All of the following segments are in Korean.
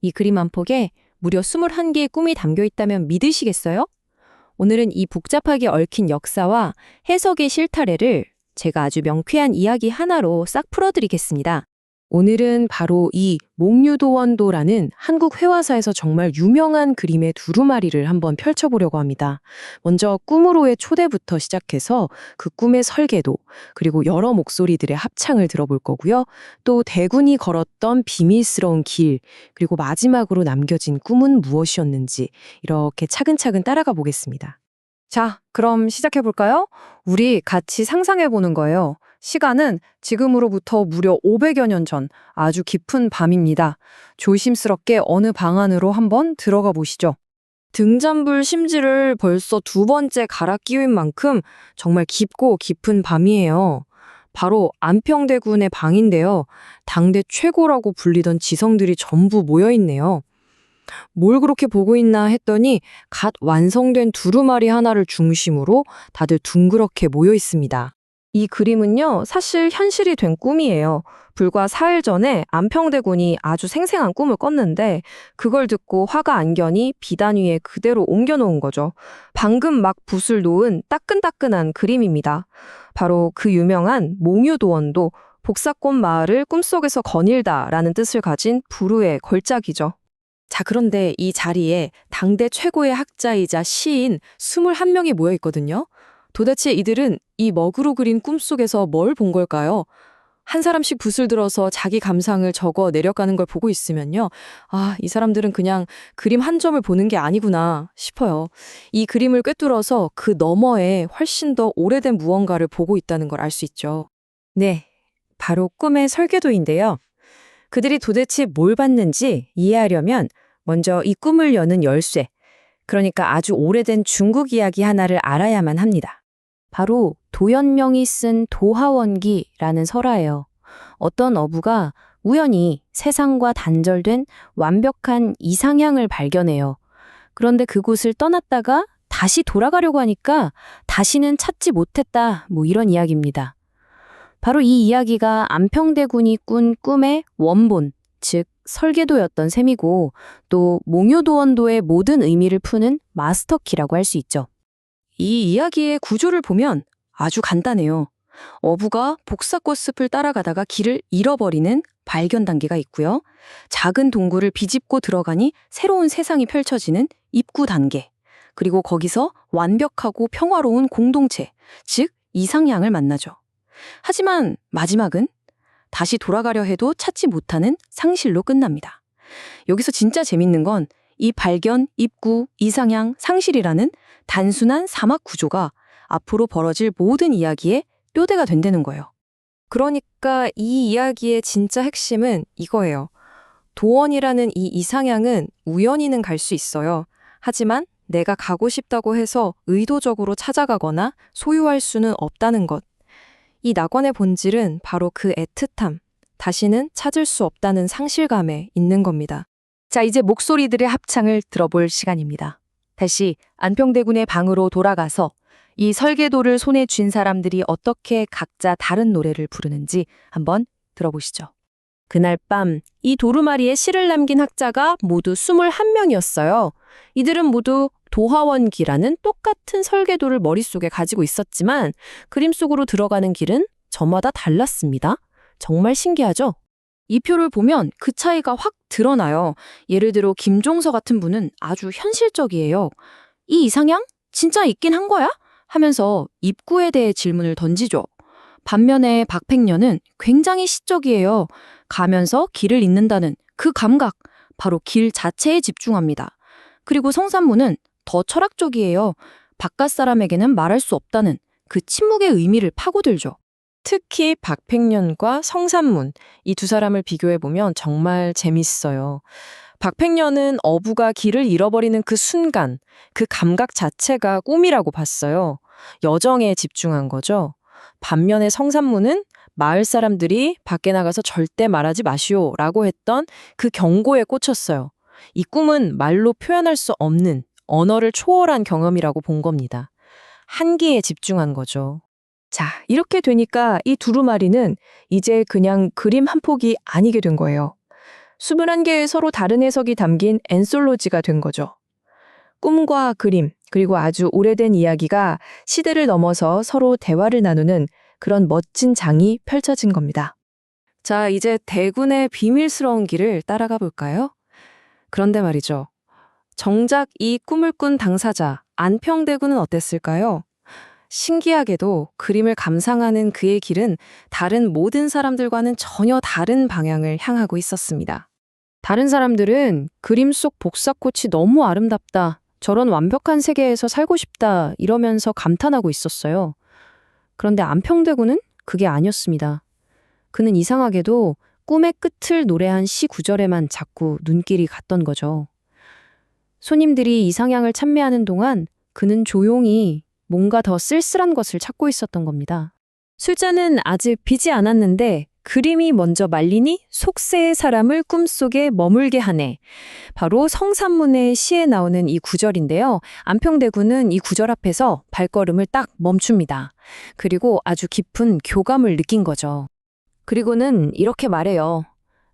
이 그림 한 폭에 무려 21개의 꿈이 담겨 있다면 믿으시겠어요? 오늘은 이 복잡하게 얽힌 역사와 해석의 실타래를 제가 아주 명쾌한 이야기 하나로 싹 풀어드리겠습니다. 오늘은 바로 이 몽유도원도라는 한국 회화사에서 정말 유명한 그림의 두루마리를 한번 펼쳐보려고 합니다. 먼저 꿈으로의 초대부터 시작해서 그 꿈의 설계도, 그리고 여러 목소리들의 합창을 들어볼 거고요. 또 대군이 걸었던 비밀스러운 길, 그리고 마지막으로 남겨진 꿈은 무엇이었는지 이렇게 차근차근 따라가 보겠습니다. 자, 그럼 시작해볼까요? 우리 같이 상상해보는 거예요. 시간은 지금으로부터 무려 500여 년 전 아주 깊은 밤입니다. 조심스럽게 어느 방 안으로 한번 들어가 보시죠. 등잔불 심지를 벌써 두 번째 갈아 끼운 만큼 정말 깊고 깊은 밤이에요. 바로 안평대군의 방인데요. 당대 최고라고 불리던 지성들이 전부 모여있네요. 뭘 그렇게 보고 있나 했더니 갓 완성된 두루마리 하나를 중심으로 다들 둥그렇게 모여 있습니다. 이 그림은요, 사실 현실이 된 꿈이에요. 불과 4일 전에 안평대군이 아주 생생한 꿈을 꿨는데 그걸 듣고 화가 안견이 비단 위에 그대로 옮겨놓은 거죠. 방금 막 붓을 놓은 따끈따끈한 그림입니다. 바로 그 유명한 몽유도원도 복사꽃 마을을 꿈속에서 거닐다라는 뜻을 가진 불후의 걸작이죠. 자, 그런데 이 자리에 당대 최고의 학자이자 시인 21명이 모여 있거든요. 도대체 이들은 이 먹으로 그린 꿈속에서 뭘 본 걸까요? 한 사람씩 붓을 들어서 자기 감상을 적어 내려가는 걸 보고 있으면요. 아, 이 사람들은 그냥 그림 한 점을 보는 게 아니구나 싶어요. 이 그림을 꿰뚫어서 그 너머에 훨씬 더 오래된 무언가를 보고 있다는 걸 알 수 있죠. 네, 바로 꿈의 설계도인데요. 그들이 도대체 뭘 봤는지 이해하려면 먼저 이 꿈을 여는 열쇠, 그러니까 아주 오래된 중국 이야기 하나를 알아야만 합니다. 바로 도연명이 쓴 도하원기라는 설화예요. 어떤 어부가 우연히 세상과 단절된 완벽한 이상향을 발견해요. 그런데 그곳을 떠났다가 다시 돌아가려고 하니까 다시는 찾지 못했다, 뭐 이런 이야기입니다. 바로 이 이야기가 안평대군이 꾼 꿈의 원본, 즉 설계도였던 셈이고 또 몽유도원도의 모든 의미를 푸는 마스터키라고 할 수 있죠. 이 이야기의 구조를 보면 아주 간단해요. 어부가 복사꽃숲을 따라가다가 길을 잃어버리는 발견 단계가 있고요. 작은 동굴을 비집고 들어가니 새로운 세상이 펼쳐지는 입구 단계. 그리고 거기서 완벽하고 평화로운 공동체, 즉 이상향을 만나죠. 하지만 마지막은 다시 돌아가려 해도 찾지 못하는 상실로 끝납니다. 여기서 진짜 재밌는 건 이 발견, 입구, 이상향, 상실이라는 단순한 사막 구조가 앞으로 벌어질 모든 이야기의 뼈대가 된다는 거예요. 그러니까 이 이야기의 진짜 핵심은 이거예요. 도원이라는 이 이상향은 우연히는 갈 수 있어요. 하지만 내가 가고 싶다고 해서 의도적으로 찾아가거나 소유할 수는 없다는 것. 이 낙원의 본질은 바로 그 애틋함, 다시는 찾을 수 없다는 상실감에 있는 겁니다. 자, 이제 목소리들의 합창을 들어볼 시간입니다. 다시 안평대군의 방으로 돌아가서 이 설계도를 손에 쥔 사람들이 어떻게 각자 다른 노래를 부르는지 한번 들어보시죠. 그날 밤 이 도루마리에 시를 남긴 학자가 모두 21명이었어요. 이들은 모두 도하원기라는 똑같은 설계도를 머릿속에 가지고 있었지만 그림 속으로 들어가는 길은 저마다 달랐습니다. 정말 신기하죠? 이 표를 보면 그 차이가 확 드러나요. 예를 들어 김종서 같은 분은 아주 현실적이에요. 이 이상향? 진짜 있긴 한 거야? 하면서 입구에 대해 질문을 던지죠. 반면에 박팽년은 굉장히 시적이에요. 가면서 길을 잇는다는 그 감각, 바로 길 자체에 집중합니다. 그리고 성산문은 더 철학적이에요. 바깥 사람에게는 말할 수 없다는 그 침묵의 의미를 파고들죠. 특히 박팽년과 성산문, 이 두 사람을 비교해보면 정말 재밌어요. 박팽년은 어부가 길을 잃어버리는 그 순간, 그 감각 자체가 꿈이라고 봤어요. 여정에 집중한 거죠. 반면에 성산문은 마을 사람들이 밖에 나가서 절대 말하지 마시오라고 했던 그 경고에 꽂혔어요. 이 꿈은 말로 표현할 수 없는 언어를 초월한 경험이라고 본 겁니다. 한계에 집중한 거죠. 자, 이렇게 되니까 이 두루마리는 이제 그냥 그림 한 폭이 아니게 된 거예요. 21개의 서로 다른 해석이 담긴 엔솔로지가 된 거죠. 꿈과 그림, 그리고 아주 오래된 이야기가 시대를 넘어서 서로 대화를 나누는 그런 멋진 장이 펼쳐진 겁니다. 자, 이제 대군의 비밀스러운 길을 따라가 볼까요? 그런데 말이죠. 정작 이 꿈을 꾼 당사자 안평대군은 어땠을까요? 신기하게도 그림을 감상하는 그의 길은 다른 모든 사람들과는 전혀 다른 방향을 향하고 있었습니다. 다른 사람들은 그림 속 복사꽃이 너무 아름답다, 저런 완벽한 세계에서 살고 싶다 이러면서 감탄하고 있었어요. 그런데 안평대군은 그게 아니었습니다. 그는 이상하게도 꿈의 끝을 노래한 시 구절에만 자꾸 눈길이 갔던 거죠. 손님들이 이상향을 찬미하는 동안 그는 조용히 뭔가 더 쓸쓸한 것을 찾고 있었던 겁니다. 술잔은 아직 비지 않았는데 그림이 먼저 말리니 속세의 사람을 꿈속에 머물게 하네. 바로 성산문의 시에 나오는 이 구절인데요. 안평대군은 이 구절 앞에서 발걸음을 딱 멈춥니다. 그리고 아주 깊은 교감을 느낀 거죠. 그리고는 이렇게 말해요.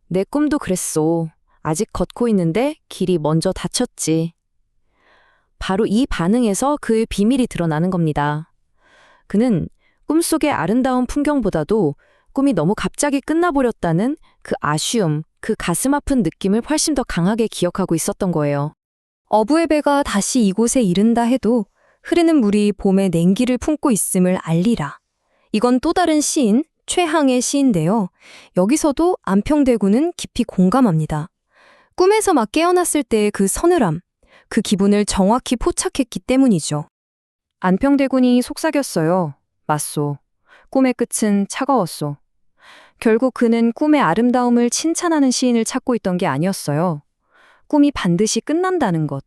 내 꿈도 그랬소. 아직 걷고 있는데 길이 먼저 닫혔지. 바로 이 반응에서 그의 비밀이 드러나는 겁니다. 그는 꿈속의 아름다운 풍경보다도 꿈이 너무 갑자기 끝나버렸다는 그 아쉬움, 그 가슴 아픈 느낌을 훨씬 더 강하게 기억하고 있었던 거예요. 어부의 배가 다시 이곳에 이른다 해도 흐르는 물이 봄의 냉기를 품고 있음을 알리라. 이건 또 다른 시인, 최항의 시인데요. 여기서도 안평대군은 깊이 공감합니다. 꿈에서 막 깨어났을 때의 그 서늘함, 그 기분을 정확히 포착했기 때문이죠. 안평대군이 속삭였어요. 맞소. 꿈의 끝은 차가웠소. 결국 그는 꿈의 아름다움을 칭찬하는 시인을 찾고 있던 게 아니었어요. 꿈이 반드시 끝난다는 것,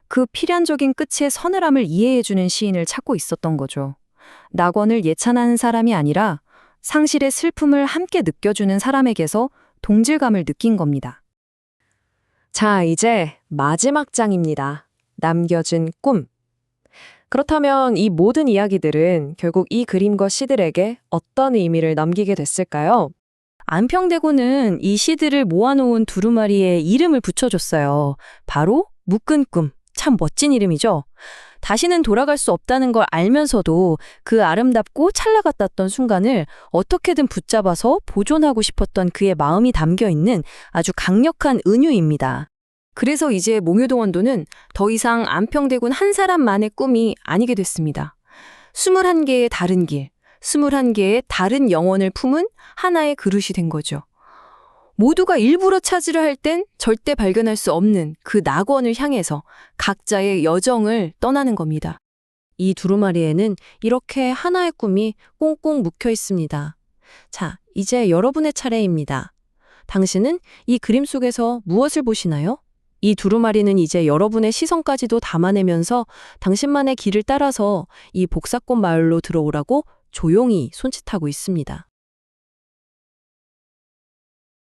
그 필연적인 끝의 서늘함을 이해해주는 시인을 찾고 있었던 거죠. 낙원을 예찬하는 사람이 아니라 상실의 슬픔을 함께 느껴주는 사람에게서 동질감을 느낀 겁니다. 자, 이제 마지막 장입니다. 남겨진 꿈. 그렇다면 이 모든 이야기들은 결국 이 그림과 시들에게 어떤 의미를 남기게 됐을까요? 안평대군은 이 시들을 모아놓은 두루마리에 이름을 붙여줬어요. 바로 묶은 꿈. 참 멋진 이름이죠? 다시는 돌아갈 수 없다는 걸 알면서도 그 아름답고 찰나같았던 순간을 어떻게든 붙잡아서 보존하고 싶었던 그의 마음이 담겨있는 아주 강력한 은유입니다. 그래서 이제 몽유동원도는 더 이상 안평대군 한 사람만의 꿈이 아니게 됐습니다. 21개의 다른 길, 21개의 다른 영혼을 품은 하나의 그릇이 된 거죠. 모두가 일부러 찾으려 할 땐 절대 발견할 수 없는 그 낙원을 향해서 각자의 여정을 떠나는 겁니다. 이 두루마리에는 이렇게 하나의 꿈이 꽁꽁 묵혀 있습니다. 자, 이제 여러분의 차례입니다. 당신은 이 그림 속에서 무엇을 보시나요? 이 두루마리는 이제 여러분의 시선까지도 담아내면서 당신만의 길을 따라서 이 복사꽃 마을로 들어오라고 조용히 손짓하고 있습니다.